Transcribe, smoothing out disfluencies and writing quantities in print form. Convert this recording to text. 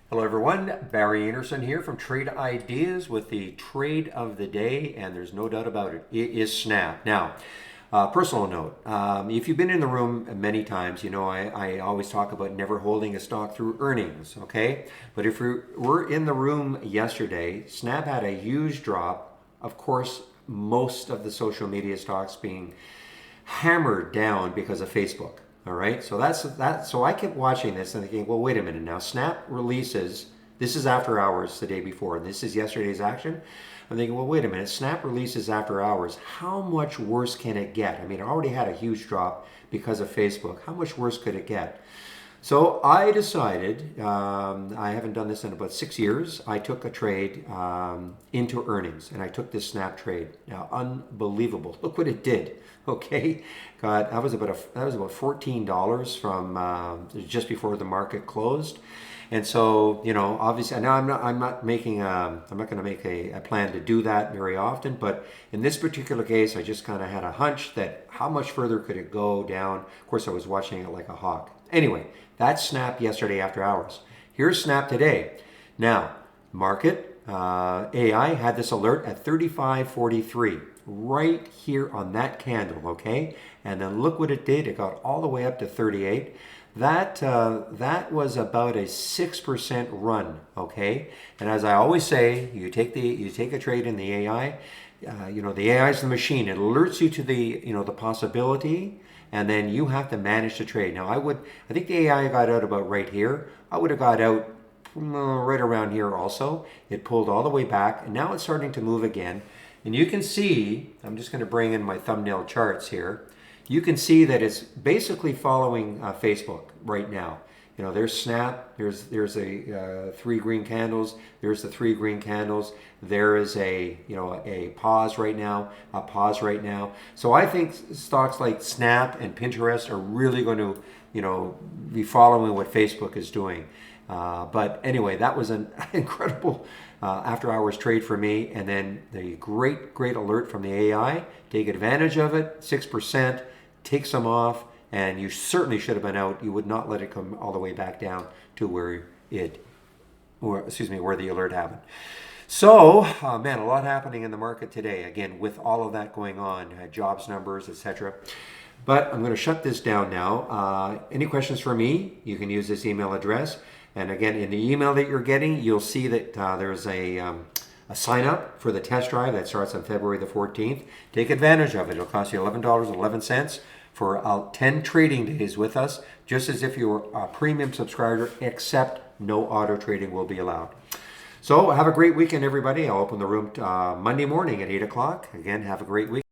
Hello everyone, Barry Anderson here from Trade Ideas with the trade of the day, and there's no doubt about it, it is Snap. Now, personal note, if you've been in the room many times, you know I always talk about never holding a stock through earnings, okay? But if we were in the room yesterday, Snap had a huge drop. Of course, most of the social media stocks being hammered down because of Facebook. All right, so that's that. So I kept watching this and thinking, well, wait a minute now. Snap releases. This is after hours the day before, and this is yesterday's action. I'm thinking, well, wait a minute. Snap releases after hours. How much worse can it get? I mean, it already had a huge drop because of Facebook. How much worse could it get? So I decided, I haven't done this in about 6 years. I took a trade into earnings, and I took this Snap trade. Now, unbelievable! Look what it did. Okay, God, that was about $14 from just before the market closed. And so, you know, obviously, now I'm not making I'm not going to make a plan to do that very often, but in this particular case, I just kind of had a hunch that how much further could it go down. Of course, I was watching it like a hawk. Anyway, that's Snap yesterday after hours. Here's Snap today. Now, market AI had this alert at 35.43, right here on that candle, okay? And then look what it did. It got all the way up to 38. That was about a 6% run, okay? And as I always say, you take a trade in the AI. You know, the AI is the machine. It alerts you to the possibility, and then you have to manage the trade. Now, I think the AI got out about right here. I would have got out right around here also. It pulled all the way back, and now it's starting to move again. And you can see, I'm just going to bring in my thumbnail charts here. You can see that it's basically following Facebook right now. You know, there's Snap, there's a 3 green candles, there's the 3 green candles, there is a pause right now, a pause right now. So I think stocks like Snap and Pinterest are really going to, be following what Facebook is doing. But anyway, that was an incredible after hours trade for me. And then the great alert from the AI. Take advantage of it, 6%, take some off, and you certainly should have been out. You would not let it come all the way back down to where the alert happened. So, man, a lot happening in the market today. Again, with all of that going on, jobs numbers, etc. But I'm going to shut this down now. Any questions for me? You can use this email address. And again, in the email that you're getting, you'll see that there's a sign up for the test drive that starts on February the 14th. Take advantage of it. It'll cost you $11.11 for 10 trading days with us, just as if you were a premium subscriber, except no auto trading will be allowed. So have a great weekend, everybody. I'll open the room Monday morning at 8 o'clock. Again, have a great week.